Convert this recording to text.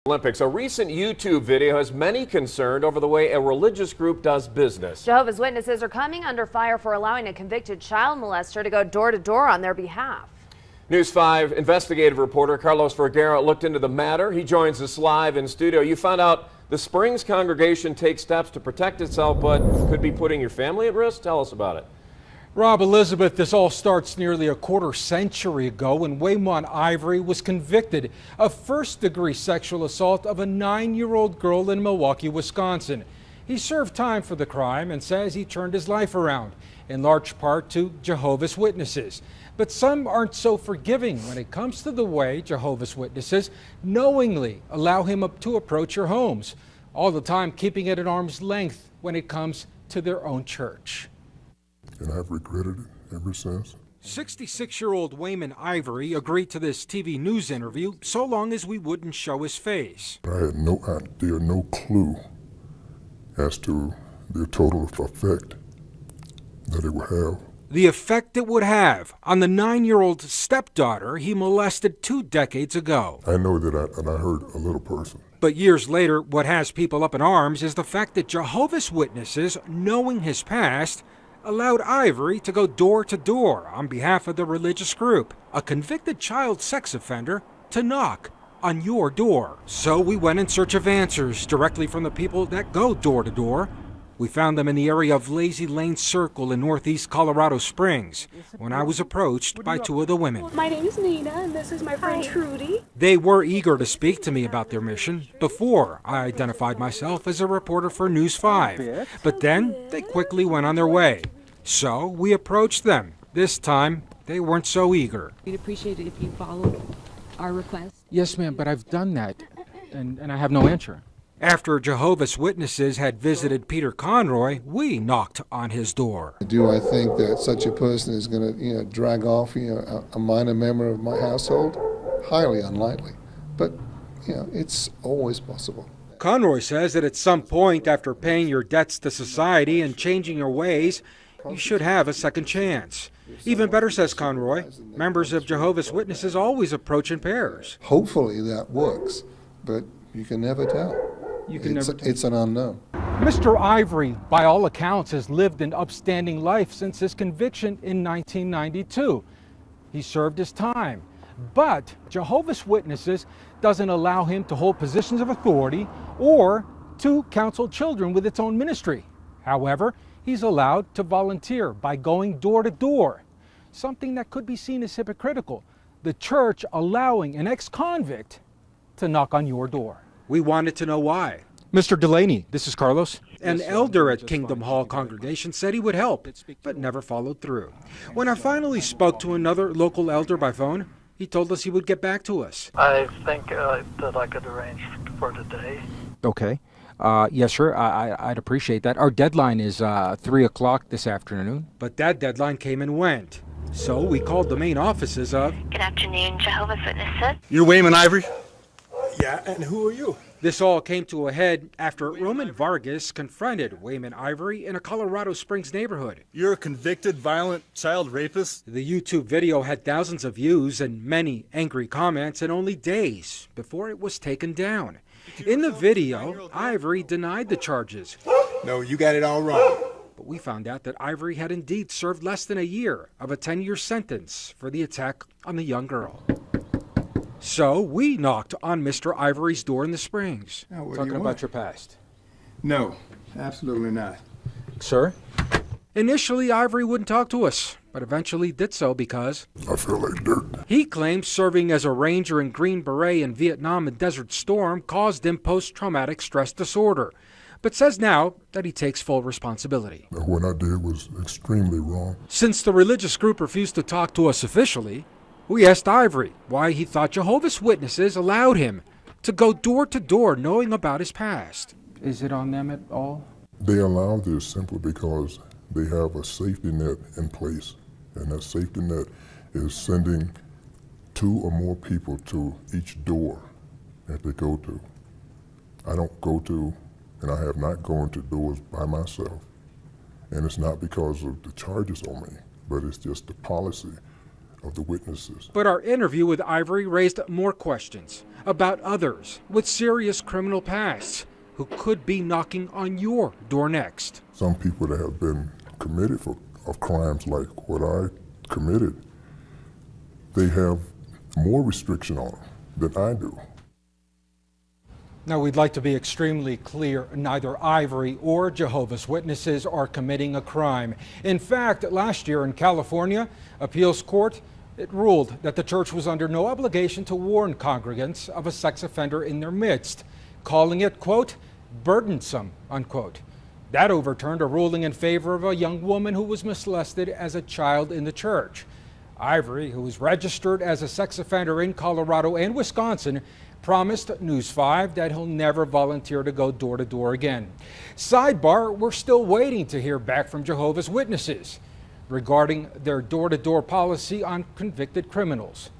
Olympics. A recent YouTube video has many concerned over the way a religious group does business. Jehovah's Witnesses are coming under fire for allowing a convicted child molester to go door to door on their behalf. News 5 investigative reporter Carlos Vergara looked into the matter. He joins us live in studio. You found out the Springs congregation takes steps to protect itself, but could be putting your family at risk. Tell us about it. Rob, Elizabeth, this all starts nearly a quarter century ago when Waymon Ivory was convicted of first-degree sexual assault of a 9-year-old girl in Milwaukee, Wisconsin. He served time for the crime and says he turned his life around, in large part to Jehovah's Witnesses. But some aren't so forgiving when it comes to the way Jehovah's Witnesses knowingly allow him to approach your homes, all the time keeping it at arm's length when it comes to their own church. And I've regretted it ever since. 66-year-old Waymon Ivory agreed to this TV news interview so long as we wouldn't show his face. I had no idea, no clue as to the total effect that it would have. The effect it would have on the 9-year-old stepdaughter he molested 2 decades ago. I know that I hurt a little person. But years later, what has people up in arms is the fact that Jehovah's Witnesses, knowing his past, allowed Ivory to go door to door on behalf of the religious group, a convicted child sex offender, to knock on your door. So we went in search of answers directly from the people that go door to door. We found them in the area of Lazy Lane Circle in northeast Colorado Springs when I was approached by 2 of the women. My name is Nina, and this is my friend Trudy. They were eager to speak to me about their mission before I identified myself as a reporter for News 5. But then they quickly went on their way. So we approached them. This time, they weren't so eager. We'd appreciate it if you followed our request. Yes, ma'am, but I've done that, and I have no answer. After Jehovah's Witnesses had visited Peter Conroy, we knocked on his door. Do I think that such a person is going to, drag off, a minor member of my household? Highly unlikely, but, it's always possible. Conroy says that at some point, after paying your debts to society and changing your ways, you should have a second chance. Even better, says Conroy, members of Jehovah's Witnesses always approach in pairs. Hopefully that works, but you can never tell. It's an unknown. Mr. Ivory, by all accounts, has lived an upstanding life since his conviction in 1992. He served his time, but Jehovah's Witnesses doesn't allow him to hold positions of authority or to counsel children with its own ministry. However, he's allowed to volunteer by going door to door, something that could be seen as hypocritical, the church allowing an ex-convict to knock on your door. We wanted to know why. Mr. Delaney, this is Carlos. An elder at Kingdom Hall congregation said he would help, but never followed through. When I finally spoke to another local elder by phone, he told us he would get back to us. I think that I could arrange for today. Okay. Yes, sir. I'd appreciate that. Our deadline is 3 o'clock this afternoon. But that deadline came and went. So we called the main offices of... Good afternoon, Jehovah's Witnesses. You're Waymon Ivory? Yeah, and who are you? This all came to a head after Roman Vargas confronted Waymon Ivory in a Colorado Springs neighborhood. You're a convicted, violent child rapist? The YouTube video had thousands of views and many angry comments in only days before it was taken down. In the video, Ivory denied the charges. No, you got it all wrong. But we found out that Ivory had indeed served less than a year of a 10-year sentence for the attack on the young girl. So we knocked on Mr. Ivory's door in the Springs. Now, Talking about your past. No, absolutely not. Sir? Initially, Ivory wouldn't talk to us, but eventually did so because... I feel like dirt. He claims serving as a ranger in Green Beret in Vietnam and Desert Storm caused him post-traumatic stress disorder, but says now that he takes full responsibility. What I did was extremely wrong. Since the religious group refused to talk to us officially, we asked Ivory why he thought Jehovah's Witnesses allowed him to go door to door knowing about his past. Is it on them at all? They allow this simply because they have a safety net in place, and that safety net is sending 2 or more people to each door that they go to. I don't go to, and I have not gone to doors by myself, and it's not because of the charges on me, but it's just the policy of the witnesses. But our interview with Ivory raised more questions about others with serious criminal pasts who could be knocking on your door next. Some people that have been committed of crimes like what I committed, they have more restriction on them than I do. Now, we'd like to be extremely clear. Neither Ivory or Jehovah's Witnesses are committing a crime. In fact, last year in California, appeals court, it ruled that the church was under no obligation to warn congregants of a sex offender in their midst, calling it, quote, burdensome, unquote. That overturned a ruling in favor of a young woman who was molested as a child in the church. Ivory, who was registered as a sex offender in Colorado and Wisconsin, promised News 5 that he'll never volunteer to go door to door again. Sidebar, we're still waiting to hear back from Jehovah's Witnesses regarding their door to door policy on convicted criminals.